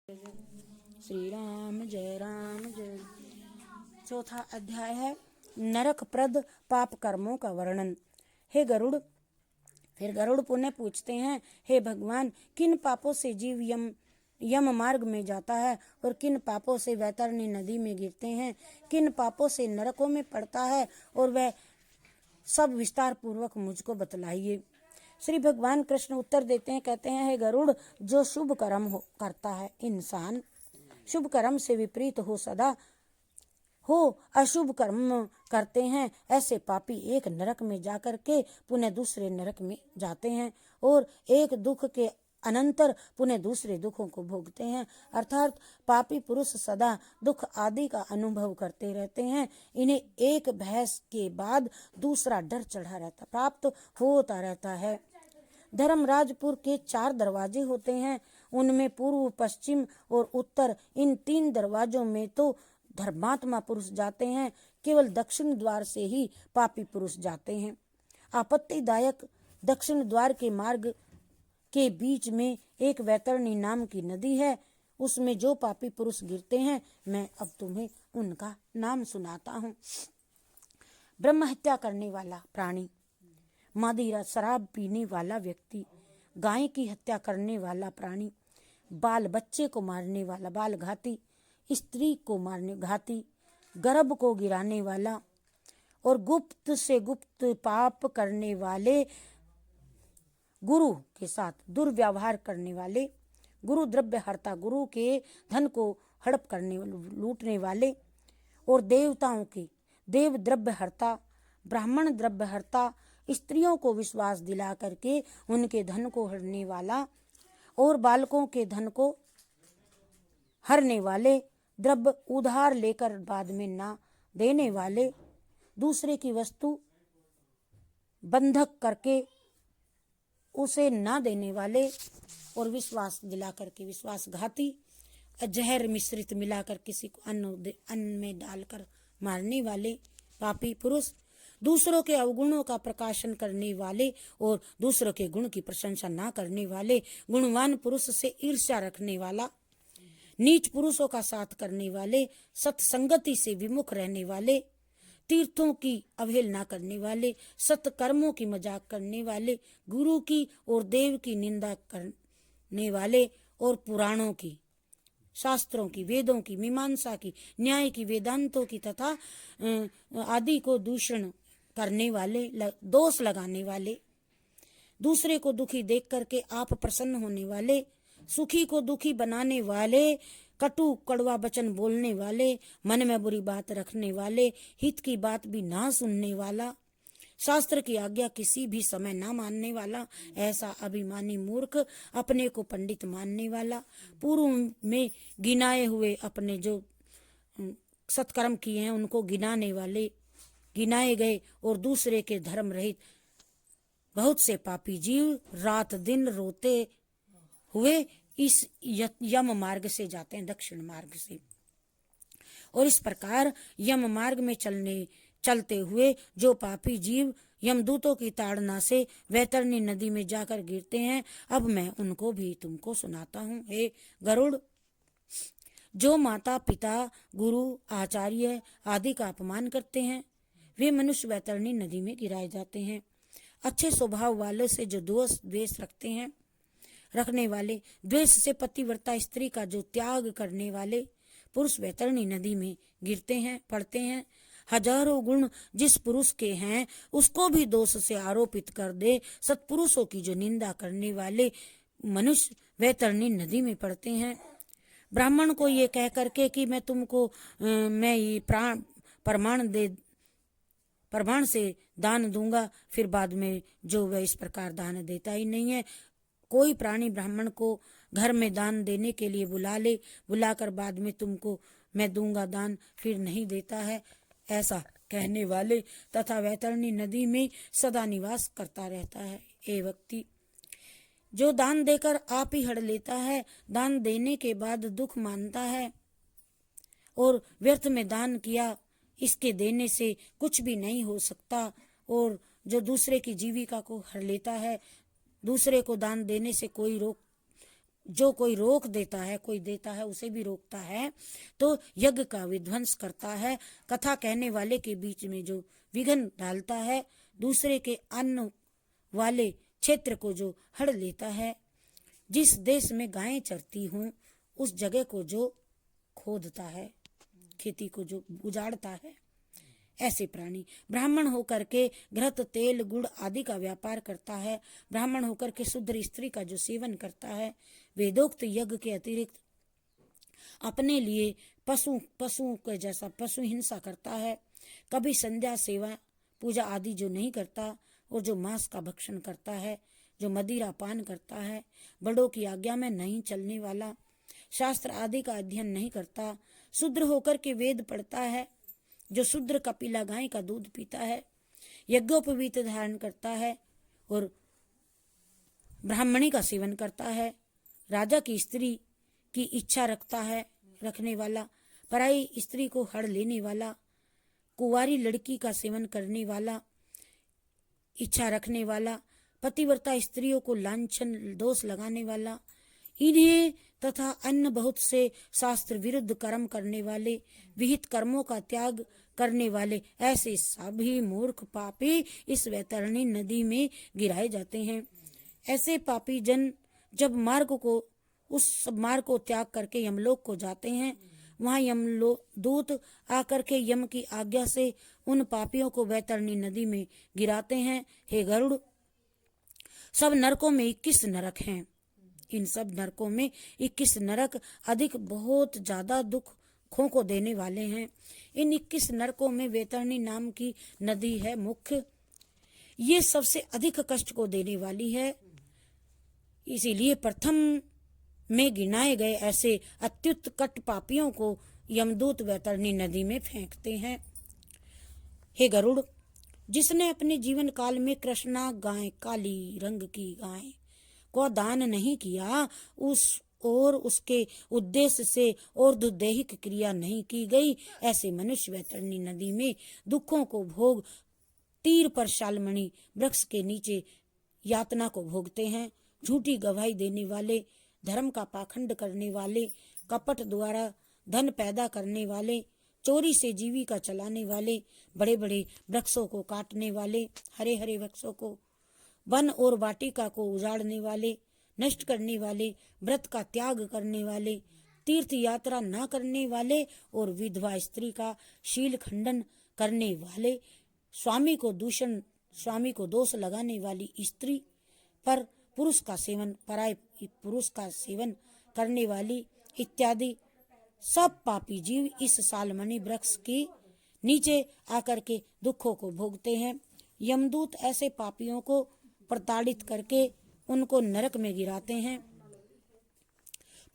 श्री राम जय। चौथा अध्याय है नरकप्रद पाप कर्मों का वर्णन। हे गरुड़, फिर गरुड़ पुनः पूछते हैं, हे भगवान, किन पापों से जीव यम मार्ग में जाता है और किन पापों से वैतरणी नदी में गिरते हैं, किन पापों से नरकों में पड़ता है, और वह सब विस्तार पूर्वक मुझको बतलाइए। श्री भगवान कृष्ण उत्तर देते हैं, कहते हैं, हे गरुड़, जो शुभ कर्म करता है इंसान शुभ कर्म से विपरीत हो अशुभ कर्म करते हैं, ऐसे पापी एक नरक में जाकर के पुनः दूसरे नरक में जाते हैं और एक दुख के अनंतर पुनः दूसरे दुखों को भोगते हैं। अर्थात पापी पुरुष सदा दुख आदि का अनुभव करते रहते हैं। इन्हें एक भय के बाद दूसरा डर प्राप्त होता रहता है। धर्मराजपुर के 4 दरवाजे होते हैं। उनमें पूर्व, पश्चिम और उत्तर, इन 3 दरवाजों में तो धर्मात्मा पुरुष जाते हैं। केवल दक्षिण द्वार से ही पापी पुरुष जाते हैं। आपत्तिदायक दक्षिण द्वार के मार्ग के बीच में एक वैतरणी नाम की नदी है। उसमें जो पापी पुरुष गिरते हैं, मैं अब तुम्हें उनका नाम सुनाता हूँ। ब्रह्म हत्या करने वाला प्राणी, मदिरा शराब पीने वाला व्यक्ति, गाय की हत्या करने वाला प्राणी, बाल बच्चे को मारने वाला बाल घाती, स्त्री को मारने घाती, गर्भ को गिराने वाला और गुप्त से गुप्त पाप करने वाले, गुरु के साथ दुर्व्यवहार करने वाले, गुरु द्रव्य हर्ता, गुरु के धन को हड़प करने लूटने वाले, और देवताओं के देव द्रव्य हर्ता, ब्राह्मण द्रव्य हर्ता, स्त्रियों को विश्वास दिला करके उनके धन को हरने वाला और बालकों के धन को हरने वाले, द्रव्य उधार लेकर बाद में ना देने वाले, दूसरे की वस्तु बंधक करके उसे ना देने वाले और विश्वास दिला करके विश्वासघाती, जहर मिश्रित मिलाकर किसी को अन्न में डालकर मारने वाले पापी पुरुष, दूसरों के अवगुणों का प्रकाशन करने वाले और दूसरों के गुण की प्रशंसा ना करने वाले, गुणवान पुरुष से ईर्ष्या रखने वाला, नीच पुरुषों का साथ करने वाले, सत्संगति से विमुख रहने वाले, तीर्थों की अवहेलना करने वाले, सत्कर्मों की मजाक करने वाले, गुरु की और देव की निंदा करने वाले और पुराणों की, शास्त्रों की, वेदों की, मीमांसा की, न्याय की, वेदांतों की तथा आदि को दूषण करने वाले, दोष लगाने वाले, दूसरे को दुखी देख करके आप प्रसन्न होने वाले, सुखी को दुखी बनाने वाले, कटु कड़वा वचन बोलने वाले, मन में बुरी बात रखने वाले, हित की बात भी ना सुनने वाला, शास्त्र की आज्ञा किसी भी समय ना मानने वाला, ऐसा अभिमानी मूर्ख, अपने को पंडित मानने वाला, पूर्व में गिनाए हुए अपने जो सत्कर्म किए हैं उनको गिनाए गए और दूसरे के धर्म रहित बहुत से पापी जीव रात दिन रोते हुए इस यम मार्ग से जाते हैं, दक्षिण मार्ग से। और इस प्रकार यम मार्ग में चलते हुए जो पापी जीव यमदूतों की ताड़ना से वैतरणी नदी में जाकर गिरते हैं, अब मैं उनको भी तुमको सुनाता हूँ। हे गरुड़, जो माता पिता, गुरु, आचार्य आदि का अपमान करते हैं, वे मनुष्य वैतरणी नदी में गिराए जाते हैं। अच्छे स्वभाव वालों से जो द्वेष रखने वाले, द्वेष से पतिव्रता स्त्री का जो त्याग करने वाले पुरुष वैतरणी नदी में पड़ते हैं। हजारों गुण जिस पुरुष के हैं उसको भी दोष से आरोपित कर दे, सत्पुरुषों की जो निंदा करने वाले मनुष्य वैतरणी नदी में पड़ते हैं। ब्राह्मण को ये कह करके कि मैं तुमको मैं ये प्रमाण से दान दूंगा, फिर बाद में जो वह इस प्रकार दान देता ही नहीं है। कोई प्राणी ब्राह्मण को घर में दान देने के लिए बुलाकर बाद में तुमको मैं दूंगा दान, फिर नहीं देता है, ऐसा कहने वाले तथा वैतरणी नदी में सदा निवास करता रहता है। ये व्यक्ति जो दान देकर आप ही हड़ लेता है, दान देने के बाद दुख मानता है और व्यर्थ में दान किया, इसके देने से कुछ भी नहीं हो सकता, और जो दूसरे की जीविका को हर लेता है, दूसरे को दान देने से कोई जो कोई रोक देता है, कोई देता है उसे भी रोकता है, तो यज्ञ का विध्वंस करता है। कथा कहने वाले के बीच में जो विघ्न डालता है, दूसरे के अन्न वाले क्षेत्र को जो हड़ लेता है, जिस देश में गायें चरती हूँ उस जगह को जो खोदता है, खेती को जो उजाड़ता है, ऐसे प्राणी। ब्राह्मण होकर के घृत, तेल, गुड़ आदि का व्यापार करता है, ब्राह्मण होकर के शुद्र स्त्री का जो सेवन करता है, वेदोक्त यज्ञ के अतिरिक्त अपने लिए पशु के जैसा पशु हिंसा करता है, कभी संध्या सेवा पूजा आदि जो नहीं करता, और जो मांस का भक्षण करता है, जो मदिरा पान करता है, बड़ों की आज्ञा में नहीं चलने वाला, शास्त्र आदि का अध्ययन नहीं करता, शूद्र होकर के वेद पढ़ता है, जो शूद्र कपिला गाय का दूध पीता है, यज्ञोपवीत धारण करता है और ब्राह्मणी का सेवन करता है, राजा की स्त्री की इच्छा रखता है, रखने वाला, पराई स्त्री को हड़ लेने वाला, कुंवारी लड़की का सेवन करने वाला, इच्छा रखने वाला, पतिव्रता स्त्रियों को लांछन दोष लगाने वाला, इन्हें तथा अन्य बहुत से शास्त्र विरुद्ध कर्म करने वाले, विहित कर्मों का त्याग करने वाले, ऐसे सभी मूर्ख पापी इस वैतरणी नदी में गिराए जाते हैं। ऐसे पापी जन जब उस मार्ग को त्याग करके यमलोक को जाते हैं, वहाँ यमदूत आकर के यम की आज्ञा से उन पापियों को वैतरणी नदी में गिराते हैं। हे गरुड़, सब नरकों में 21 नरक हैं। इन सब नरकों में 21 नरक अधिक बहुत ज्यादा दुखों को देने वाले हैं। इन 21 नरकों में वैतरणी नाम की नदी है मुख्य, ये सबसे अधिक कष्ट को देने वाली है। इसीलिए प्रथम में गिनाए गए ऐसे अत्युत्कट पापियों को यमदूत वैतरणी नदी में फेंकते हैं। हे गरुड़, जिसने अपने जीवन काल में कृष्णा गाय, काली रंग की गाय को दान नहीं किया, उसके उद्देश्य से और दुर्दैहिक क्रिया नहीं की गई, ऐसे मनुष्य वैतरणी नदी में दुखों को भोग तीर पर शालमणि वृक्ष के नीचे यातना को भोगते हैं। झूठी गवाही देने वाले, धर्म का पाखंड करने वाले, कपट द्वारा धन पैदा करने वाले, चोरी से जीविका चलाने वाले, बड़े बड़े वृक्षों को काटने वाले, हरे हरे वृक्षों को, वन और वाटिका को उजाड़ने वाले, नष्ट करने वाले, व्रत का त्याग करने वाले, तीर्थ यात्रा न करने वाले और विधवा स्त्री का शील खंडन करने वाले, स्वामी को दोष लगाने वाली स्त्री पर पुरुष का सेवन, पराय पुरुष का सेवन करने वाली इत्यादि सब पापी जीव इस शालमणि वृक्ष के नीचे आकर के दुखों को भोगते हैं। यमदूत ऐसे पापियों को प्रताड़ित करके उनको नरक में गिराते हैं।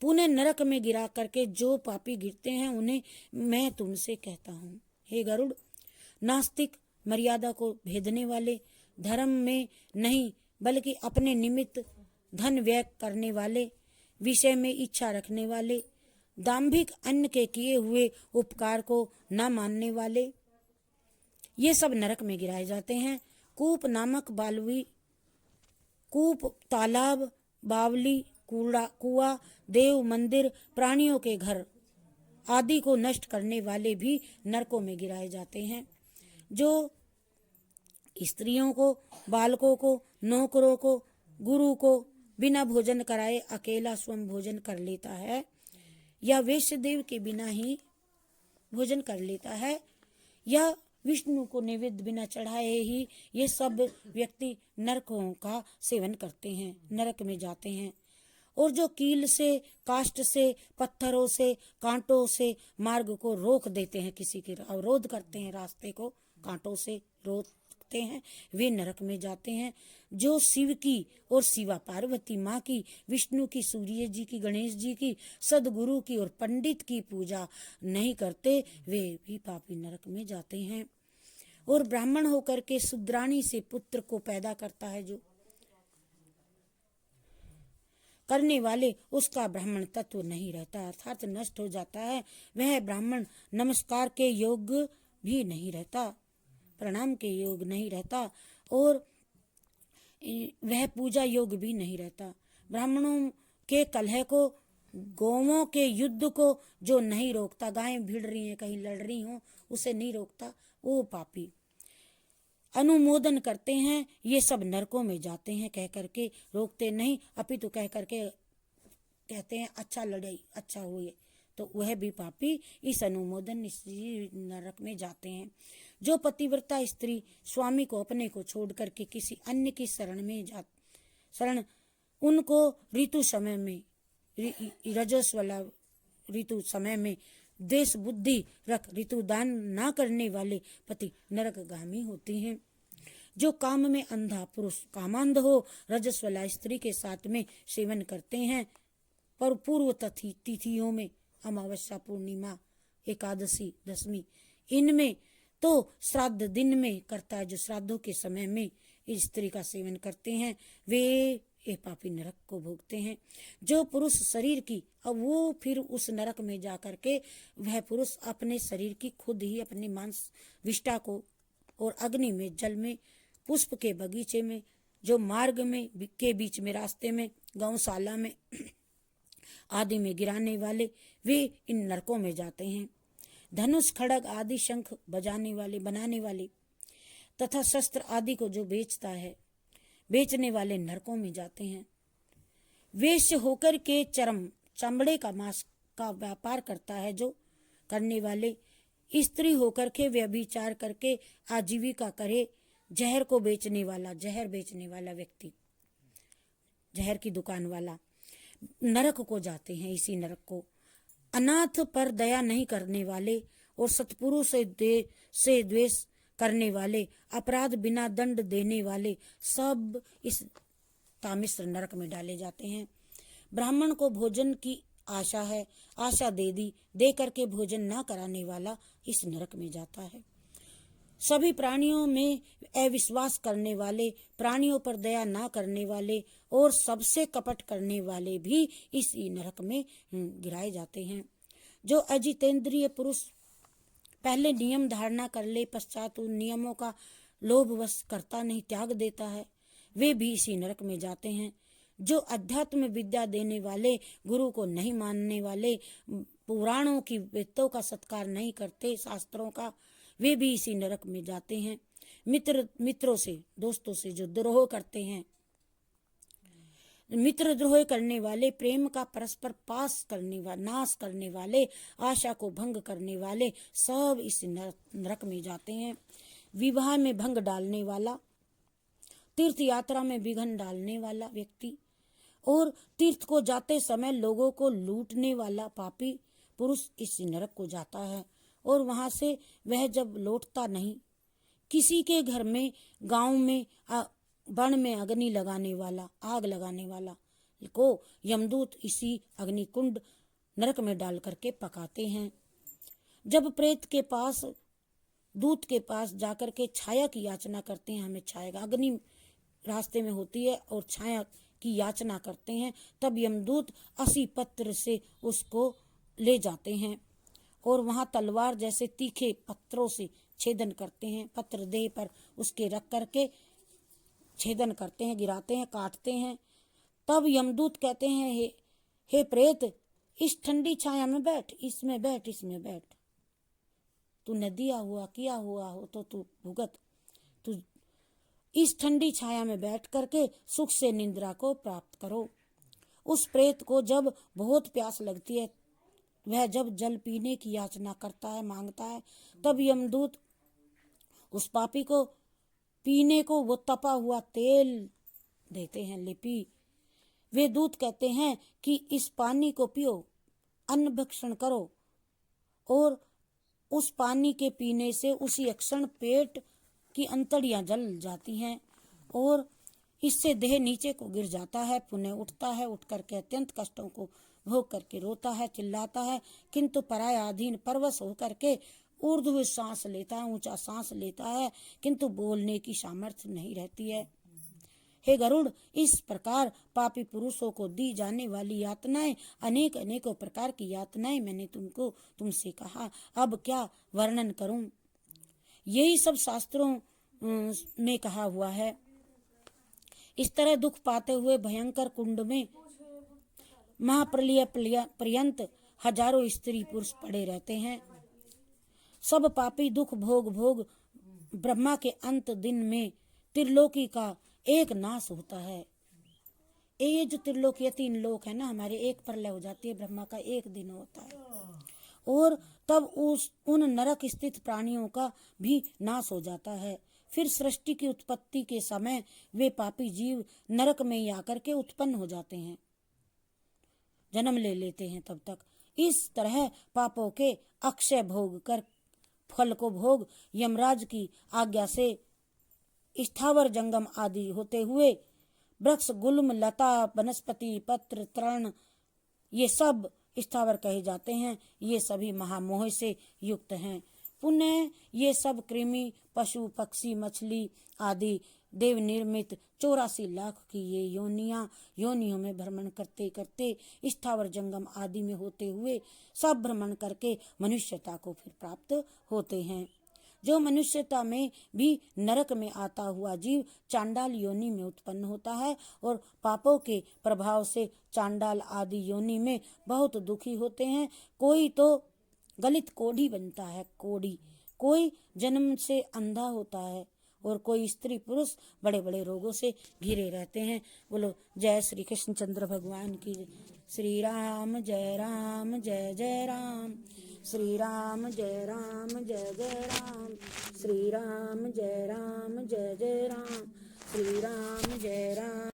पुणे नरक में गिरा करके जो पापी गिरते हैं उन्हें मैं तुमसे कहता हूँ, हे गरुड़, नास्तिक, मर्यादा को भेदने वाले, धर्म में नहीं बल्कि अपने निमित्त धन व्यय करने वाले, विषय में इच्छा रखने वाले, दाम्भिक अन्य के किए हुए उपकार को न मानने वाले, ये सब नरक में गिराए जाते हैं। कूप नामक कूप, तालाब, बावली, कुआं, देव मंदिर, प्राणियों के घर आदि को नष्ट करने वाले भी नरकों में गिराए जाते हैं। जो स्त्रियों को, बालकों को, नौकरों को, गुरु को बिना भोजन कराए अकेला स्वयं भोजन कर लेता है, या वैश्यदेव के बिना ही भोजन कर लेता है, या विष्णु को नैवेद्य बिना चढ़ाए ही, ये सब व्यक्ति नरकों का सेवन करते हैं, नरक में जाते हैं। और जो कील से, काष्ठ से, पत्थरों से, कांटों से मार्ग को रोक देते हैं, किसी के अवरोध करते हैं, रास्ते को कांटों से रोकते हैं, वे नरक में जाते हैं। जो शिव की और शिवा पार्वती माँ की, विष्णु की, सूर्य जी की, गणेश जी की, सदगुरु की और पंडित की पूजा नहीं करते, वे भी पापी नरक में जाते हैं। और ब्राह्मण होकर के शूद्राणी से पुत्र को पैदा करता है जो करने वाले, उसका ब्राह्मण तत्व नहीं रहता, अर्थात नष्ट हो जाता है। वह ब्राह्मण नमस्कार के योग्य भी नहीं रहता, प्रणाम के योग्य नहीं रहता, और वह पूजा योग्य भी नहीं रहता। ब्राह्मणों के कलह को, गौवों के युद्ध को जो नहीं रोकता, गायें भिड़ रही हैं, कहीं लड़ रही हों, उसे नहीं रोकता, वो पापी। अनुमोदन करते हैं, ये सब नरकों में जाते हैं कह करके, रोकते नहीं, अपितु कह करके कहते हैं अच्छा लड़ाई, अच्छा हुए, तो वह भी पापी इस अनुमोदन नरक में जाते हैं। जो पतिव्रता स्त्री स्वामी को अपने को छोड़ करके किसी अन्य की शरण उनको ऋतु समय में, रजस वाला ऋतु समय में देश बुद्धि रख ऋतु दान ना करने वाले पति नरकगामी होते हैं। जो काम में अंधा पुरुष कामांध हो, रजस वाला स्त्री के साथ में सेवन करते हैं, पर पूर्व तिथियों में अमावस्या, पूर्णिमा, एकादशी, दशमी, इनमें तो श्राद्ध दिन में करता है, जो श्राद्धों के समय में इस स्त्री का सेवन करते हैं, वे ये पापी नरक को भोगते हैं। जो पुरुष शरीर की, अब वो फिर उस नरक में जा करके वह पुरुष अपने शरीर की खुद ही अपने मांस विष्टा को और अग्नि में, जल में, पुष्प के बगीचे में, जो मार्ग में के बीच में, रास्ते में, गौशाला में आदि में गिराने वाले, वे इन नरकों में जाते हैं। धनुष, खड़ग आदि शंख बनाने वाले तथा शस्त्र आदि को जो बेचने वाले नरकों में जाते हैं। वेश्य होकर के चमड़े का मांस का व्यापार करता है जो करने वाले, स्त्री होकर के व्यभिचार करके आजीविका करे, जहर बेचने वाला व्यक्ति, जहर की दुकान वाला, नरक को जाते हैं। इसी नरक को अनाथ पर दया नहीं करने वाले और सत्पुरुष से द्वेष करने वाले, अपराध बिना दंड देने वाले, सब इस तामिश्र नरक में डाले जाते हैं। ब्राह्मण को भोजन की आशा है, आशा दे करके भोजन ना कराने वाला इस नरक में जाता है। सभी प्राणियों में अविश्वास करने वाले, प्राणियों पर दया ना करने वाले और सबसे कपट करने वाले भी इसी नरक में गिराए जाते हैं। जो अजितेंद्रिय पुरुष पहले नियम धारणा कर ले, पश्चात उन नियमों का लोभवश करता नहीं, त्याग देता है, वे भी इसी नरक में जाते हैं। जो अध्यात्म विद्या देने वाले, गुरु को नहीं मानने वाले, पुराणों की वेदों का सत्कार नहीं करते, शास्त्रों का, वे भी इसी नरक में जाते हैं। मित्रों से, दोस्तों से जो द्रोह करते हैं, मित्रद्रोह करने वाले, प्रेम का परस्पर नाश करने वाले, आशा को भंग करने वाले, सब इस नरक में जाते हैं। विवाह में भंग डालने वाला, तीर्थ यात्रा में विघ्न डालने वाला व्यक्ति और तीर्थ को जाते समय लोगों को लूटने वाला पापी पुरुष इस नरक को जाता है। और वहां से वह जब लौटता नहीं, किसी के घर में, गांव में, वन में अग्नि लगाने वाला, आग लगाने वाला को यमदूत इसी अग्नि कुंड नरक में डाल करके पकाते हैं। जब प्रेत के पास, दूत के पास जाकर के छाया की याचना करते हैं, हमें छाया, अग्नि रास्ते में होती है और छाया की याचना करते हैं, तब यमदूत 80 पत्र से उसको ले जाते हैं और वहां तलवार जैसे तीखे पत्रों से छेदन करते हैं, पत्र देह पर उसके रख करके छेदन करते हैं, गिराते हैं, काटते हैं। तब यमदूत कहते हैं, हे प्रेत, इस ठंडी छाया में बैठ, इसमें बैठ, तू नदिया हुआ किया हुआ हो तो तू भुगत, तू इस ठंडी छाया में बैठ करके सुख से निद्रा को प्राप्त करो। उस प्रेत को जब बहुत प्यास लगती है, वह जब जल पीने की याचना करता है, मांगता है, तब यमदूत उस पापी को पीने को वो तपा हुआ तेल देते हैं, लिपि। वे दूत कहते हैं कि इस पानी को पियो, अन्न भक्षण करो, और उस पानी के पीने से उसी क्षण पेट की अंतड़ियां जल जाती हैं और इससे देह नीचे को गिर जाता है, पुनः उठता है, उठ करके अत्यंत कष्टों को भोग करके रोता है, चिल्लाता है, किंतु पराया अधीन परवश होकर के ऊर्ध्व सांस लेता है, ऊंचा सांस लेता है, किंतु बोलने की सामर्थ्य नहीं रहती है। हे गरुड़, इस प्रकार पापी पुरुषों को दी जाने वाली यातनाएं, अनेकों प्रकार की यातनाएं मैंने तुमसे कहा, अब क्या वर्णन करूं। यही सब शास्त्रों में कहा हुआ है। इस तरह दुख पाते हुए भयंकर कुंड में महाप्रलय पर्यंत हजारों स्त्री पुरुष पड़े रहते हैं। सब पापी दुख भोग भोग ब्रह्मा के अंत दिन में त्रिलोकी का एक नाश होता है। ये जो त्रिलोकी 3 लोक है ना हमारे, एक प्रलय हो जाती है, ब्रह्मा का एक दिन होता है और तब उन नरक स्थित प्राणियों का भी नाश हो जाता है। फिर सृष्टि की उत्पत्ति के समय वे पापी जीव नरक में ही आकर के उत्पन्न हो जाते हैं, जन्म ले लेते हैं। तब तक इस तरह पापों के अक्षय भोग कर फल को भोग यमराज की आज्ञा से स्थावर जंगम आदि होते हुए वृक्ष गुल्म लता वनस्पति पत्र तृण ये सब स्थावर कहे जाते हैं। ये सभी महामोह से युक्त हैं। पुनः ये सब कृमि पशु पक्षी मछली आदि देव निर्मित 84 लाख की ये योनियों में भ्रमण करते करते स्थावर जंगम आदि में होते हुए सब भ्रमण करके मनुष्यता को फिर प्राप्त होते हैं। जो मनुष्यता में भी नरक में आता हुआ जीव चांडाल योनि में उत्पन्न होता है और पापों के प्रभाव से चांडाल आदि योनि में बहुत दुखी होते हैं। कोई तो गलित कोढ़ी बनता है, कोई जन्म से अंधा होता है और कोई स्त्री पुरुष बड़े बड़े रोगों से घिरे रहते हैं। बोलो जय श्री कृष्ण चंद्र भगवान की। श्री राम जय राम जय जय राम, श्री राम जय राम जय जय राम, श्री राम जय राम जय जय राम, श्री राम जय राम।